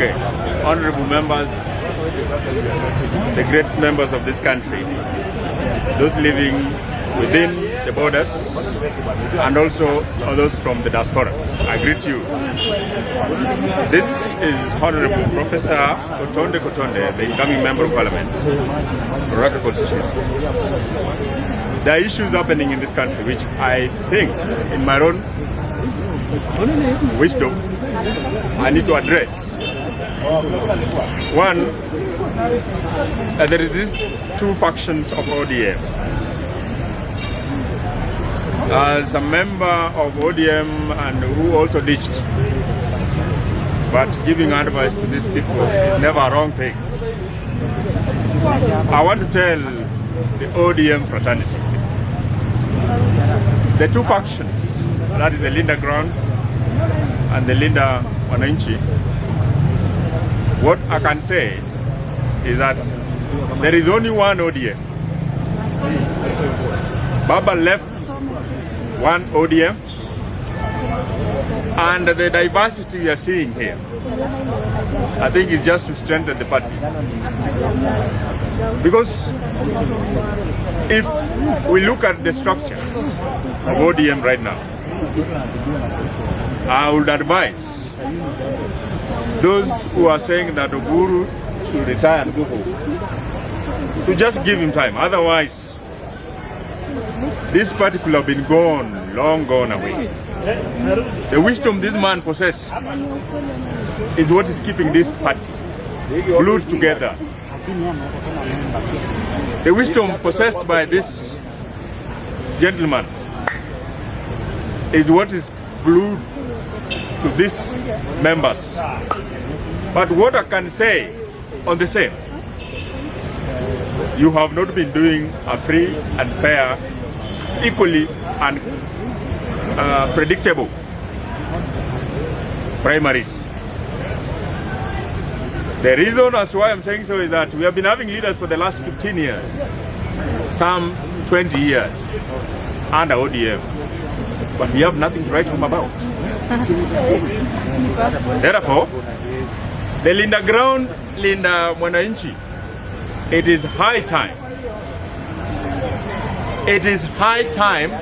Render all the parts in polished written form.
Okay, honorable members, the great members of this country, those living within the borders, and also those from the diaspora, I greet you. This is Honorable Professor Kotonde, the incoming Member of Parliament, Ruraka constituency. There are issues happening in this country which I think, in my own wisdom, I need to address. One, there is these two factions of ODM. As a member of ODM and who also ditched, but giving advice to these people is never a wrong thing. I want to tell the ODM fraternity, the two factions, that is the Linda Ground and the Linda Mwananchi, what I can say is that there is only one ODM. Baba left one ODM, and the diversity we are seeing here, I think is just to strengthen the party. Because if we look at the structures of ODM right now, I would advise those who are saying that Oburu should retire and go home to just give him time. Otherwise, this party could have been gone, long gone away. The wisdom this man possesses is what is keeping this party glued together. The wisdom possessed by this gentleman is what is glued to these members. But what I can say on the same, you have not been doing a free and fair, equally and predictable primaries. The reason as why I'm saying so is that we have been having leaders for the last 15 years, some 20 years, under ODM, but we have nothing to write home about. Therefore, the Linda Ground, Linda Mwananchi, it is high time. It is high time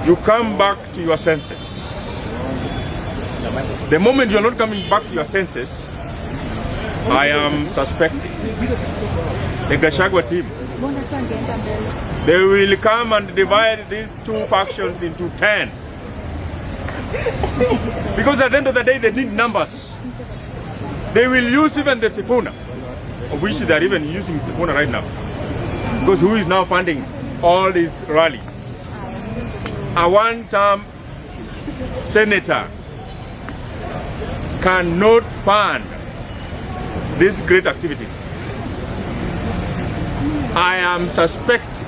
you come back to your senses. The moment you are not coming back to your senses, I am suspecting the Gachagua team, they will come and divide these two factions into 10. Because at the end of the day, they need numbers. They will use even the Sifuna, of which they are even using Sifuna right now. Because who is now funding all these rallies? A one-term senator cannot fund these great activities. I am suspecting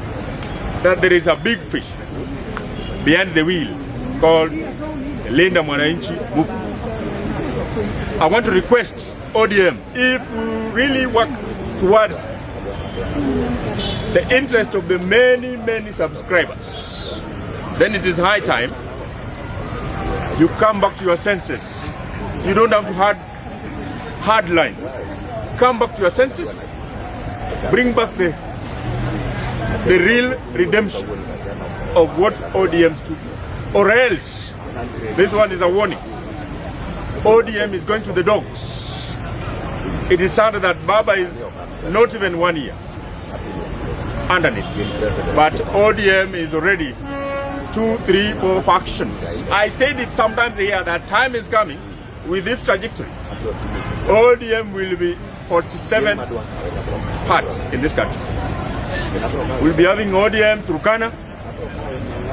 that there is a big fish behind the wheel called the Linda Mwananchi movement. I want to request ODM, if we really work towards the interest of the many subscribers, then it is high time you come back to your senses. You don't have to hard lines. Come back to your senses. Bring back the real redemption of what ODM stood for. Or else, this one is a warning. ODM is going to the dogs. It is sad that Baba is not even 1 year underneath. But ODM is already 2, 3, 4 factions. I said it sometimes here that time is coming with this trajectory. ODM will be 47 parts in this country. We'll be having ODM Turkana,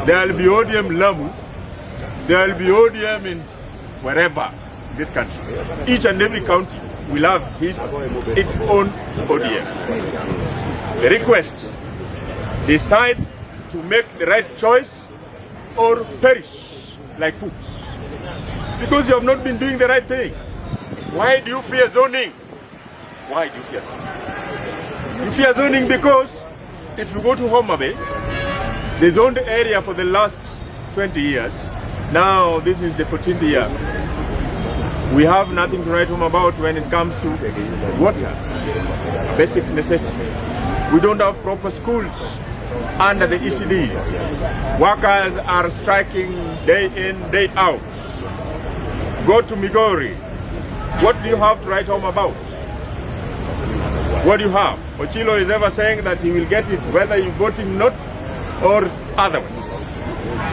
there will be ODM Lamu, there will be ODM in wherever in this country. Each and every county will have its own ODM. The request, decide to make the right choice or perish like fools. Because you have not been doing the right thing. Why do you fear zoning? Why do you fear zoning? You fear zoning because if you go to Homa Bay, they zoned the area for the last 20 years. Now this is the 14th year. We have nothing to write home about when it comes to water, a basic necessity. We don't have proper schools under the ECDs. Workers are striking day in, day out. Go to Migori. What do you have to write home about? What do you have? Ochilo is ever saying that he will get it whether you vote him not or otherwise.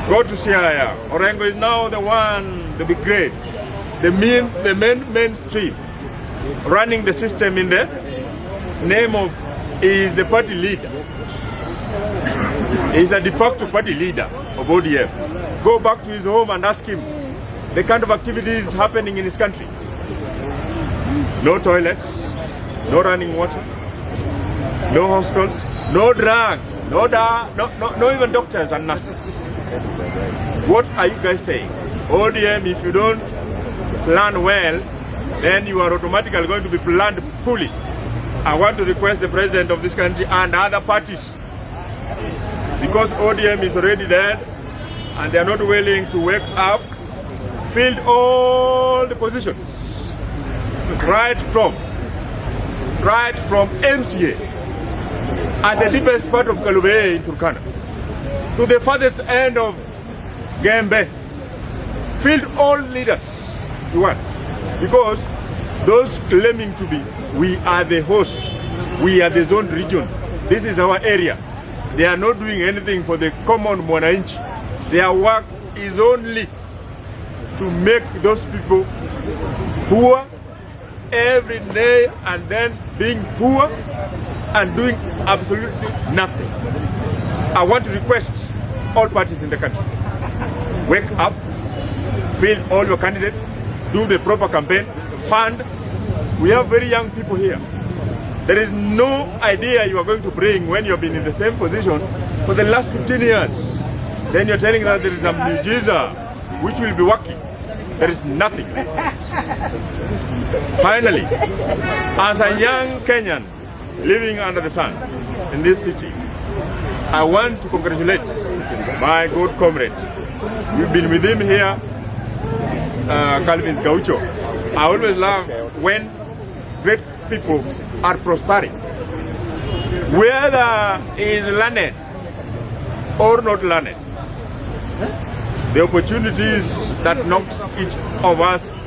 Go to Siaya. Orengo is now the one, the big grade, the mainstream, running the system in the name of, is the party leader. He's a de facto party leader of ODM. Go back to his home and ask him the kind of activities happening in his country. No toilets, no running water, no hospitals, no drugs, no even doctors and nurses. What are you guys saying? ODM, if you don't plan well, then you are automatically going to be planned fully. I want to request the president of this country and other parties, because ODM is already dead and they are not willing to wake up, filled all the positions, right from MCA at the deepest part of Kalube in Turkana to the farthest end of Gembe, filled all leaders you want, because those claiming to be, we are the host, we are the zone region, this is our area, they are not doing anything for the common Mwananchi. Their work is only to make those people poor every day, and then being poor and doing absolutely nothing. I want to request all parties in the country, wake up, field all your candidates, do the proper campaign, fund. We have very young people here. There is no idea you are going to bring when you have been in the same position for the last 15 years. Then you're telling that there is a mujiza which will be working. There is nothing. Finally, as a young Kenyan living under the sun in this city, I want to congratulate my good comrade. We've been with him here, Calvin's Gaucho. I always love when great people are prospering. Whether he is learned or not learned, the opportunities that knocks each of us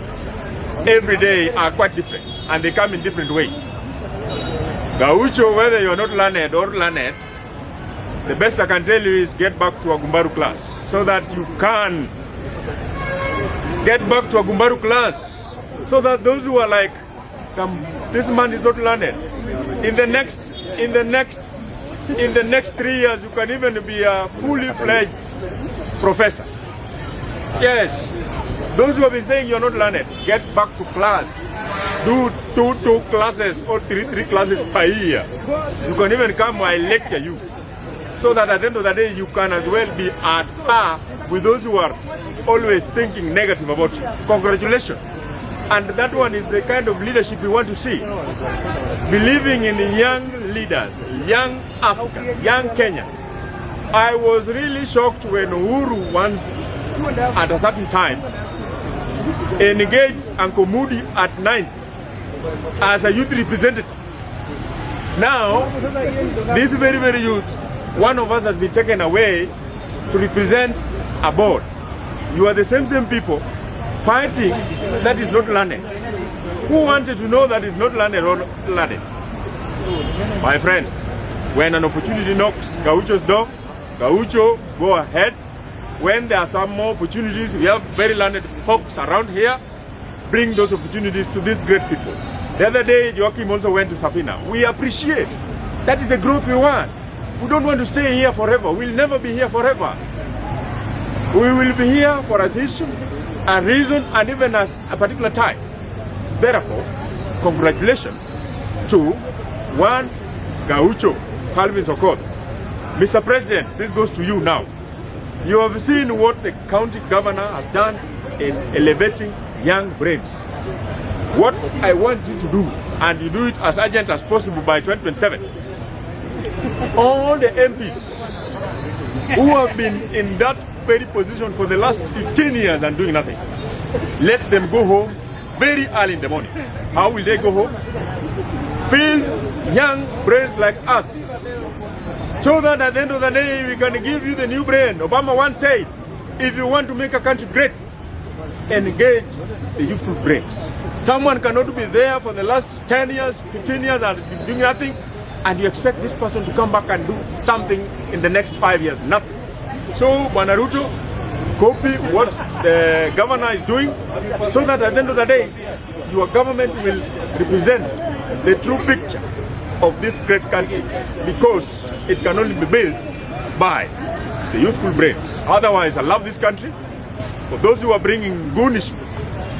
every day are quite different, and they come in different ways. Gaucho, whether you're not learned or learned, the best I can tell you is get back to a Gumbaru class, so that you can get back to a Gumbaru class, so that those who are like, this man is not learned, in the next 3 years you can even be a fully fledged professor. Yes, those who have been saying you're not learned, get back to class. Do two classes or three classes per year. You can even come I lecture you, so that at the end of the day you can as well be at par with those who are always thinking negative about you. Congratulations. And that one is the kind of leadership we want to see. Believing in young leaders, young Africa, young Kenyans. I was really shocked when Oburu once, at a certain time, engaged Uncle Moody at 90 as a youth representative. Now, these very youths, one of us has been taken away to represent a board. You are the same people fighting that is not learned. Who wanted to know that is not learned or learned? My friends, when an opportunity knocks Gaucho's door, Gaucho, go ahead. When there are some more opportunities, we have very learned folks around here, bring those opportunities to these great people. The other day, Joachim also went to Sifuna. We appreciate. That is the growth we want. We don't want to stay here forever. We'll never be here forever. We will be here for a issue, a reason, and even as a particular time. Therefore, congratulations to one Gaucho, Calvin Sokoth. Mr. President, this goes to you now. You have seen what the county governor has done in elevating young brains. What I want you to do, and you do it as urgent as possible by 2027, all the MPs who have been in that very position for the last 15 years and doing nothing, let them go home very early in the morning. How will they go home? Fill young brains like us, so that at the end of the day we can give you the new brain. Obama once said, if you want to make a country great, engage the youthful brains. Someone cannot be there for the last 10 years, 15 years and be doing nothing, and you expect this person to come back and do something in the next 5 years. Nothing. So, Bwana Ruto, copy what the governor is doing, so that at the end of the day, your government will represent the true picture of this great country, because it can only be built by the youthful brains. Otherwise, I love this country. For those who are bringing goonish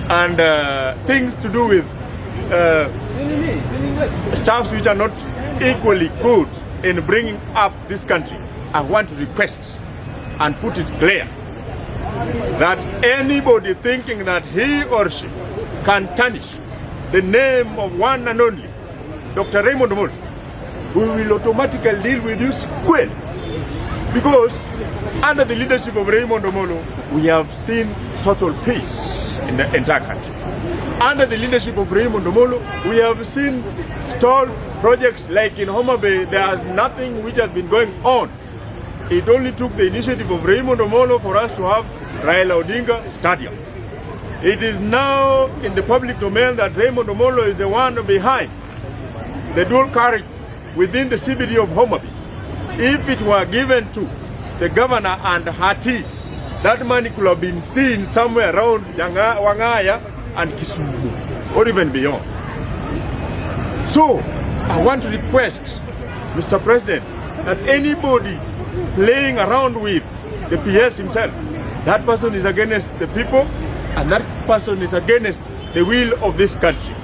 and things to do with stuffs which are not equally good in bringing up this country, I want to request and put it clear that anybody thinking that he or she can tarnish the name of one and only Dr. Raymond Omolo, we will automatically deal with you squarely. Because under the leadership of Raymond Omolo, we have seen total peace in the entire country. Under the leadership of Raymond Omolo, we have seen stalled projects like in Homa Bay. There is nothing which has been going on. It only took the initiative of Raymond Omolo for us to have Raila Odinga Stadium. It is now in the public domain that Raymond Omolo is the one behind the dual carriage within the CBD of Homa Bay. If it were given to the governor and her team, that money could have been seen somewhere around Wangaya and Kisumu, or even beyond. So, I want to request, Mr. President, that anybody playing around with the PS himself, that person is against the people, and that person is against the will of this country.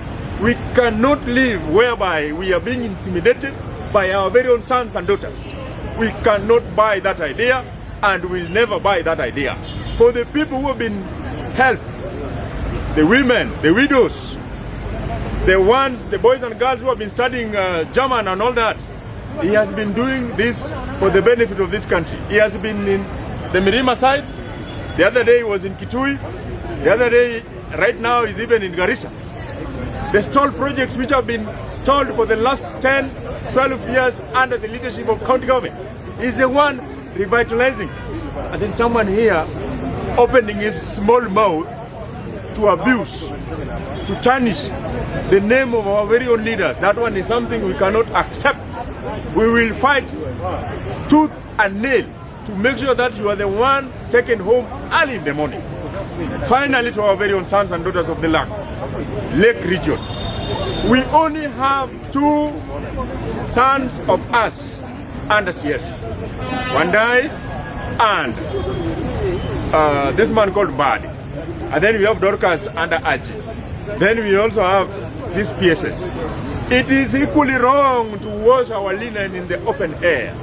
We cannot live whereby we are being intimidated by our very own sons and daughters. We cannot buy that idea, and we'll never buy that idea. For the people who have been helped, the women, the widows, the ones, the boys and girls who have been studying German and all that, he has been doing this for the benefit of this country. He has been in the Mirima side. The other day he was in Kitui. The other day, right now, he's even in Garissa. The stalled projects which have been stalled for the last 10, 12 years under the leadership of county government, is the one revitalizing. And then someone here opening his small mouth to abuse, to tarnish the name of our very own leaders. That one is something we cannot accept. We will fight tooth and nail to make sure that you are the one taken home early in the morning. Finally, to our very own sons and daughters of the Lake region, we only have 2 sons of us under CS, Wandai and this man called Badi. And then we have Dorcas under Aji. Then we also have these PSS. It is equally wrong to wash our linen in the open air.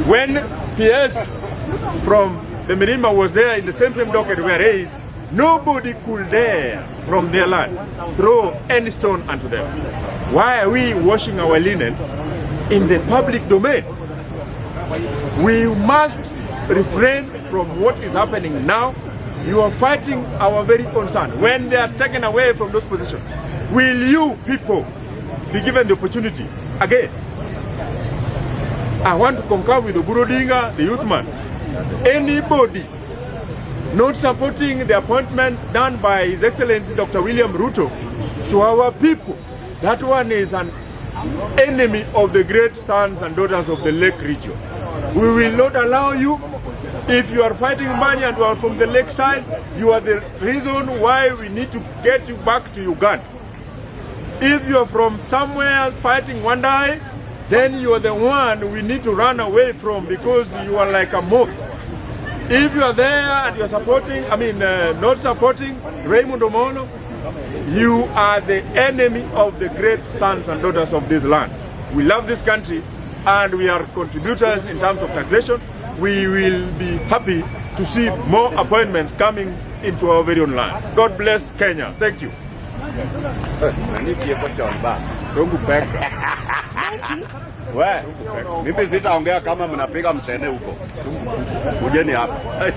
When PS from the Mirima was there in the same docket we are raised, nobody could dare from their land throw any stone unto them. Why are we washing our linen in the public domain? We must refrain from what is happening now. You are fighting our very own son. When they are taken away from those positions, will you people be given the opportunity again? I want to concur with Oburu, the youth man. Anybody not supporting the appointments done by His Excellency Dr. William Ruto to our people, that one is an enemy of the great sons and daughters of the Lake region. We will not allow you. If you are fighting money and you are from the lake side, you are the reason why we need to get you back to Uganda. If you are from somewhere fighting Wandai, then you are the one we need to run away from, because you are like a mob. If you are there and you are supporting, not supporting Raymond Omolo, you are the enemy of the great sons and daughters of this land. We love this country and we are contributors in terms of taxation. We will be happy to see more appointments coming into our very own land. God bless Kenya. Thank you. Mimi sitaongea kama mnapiga msene huko. Kujeni hapa.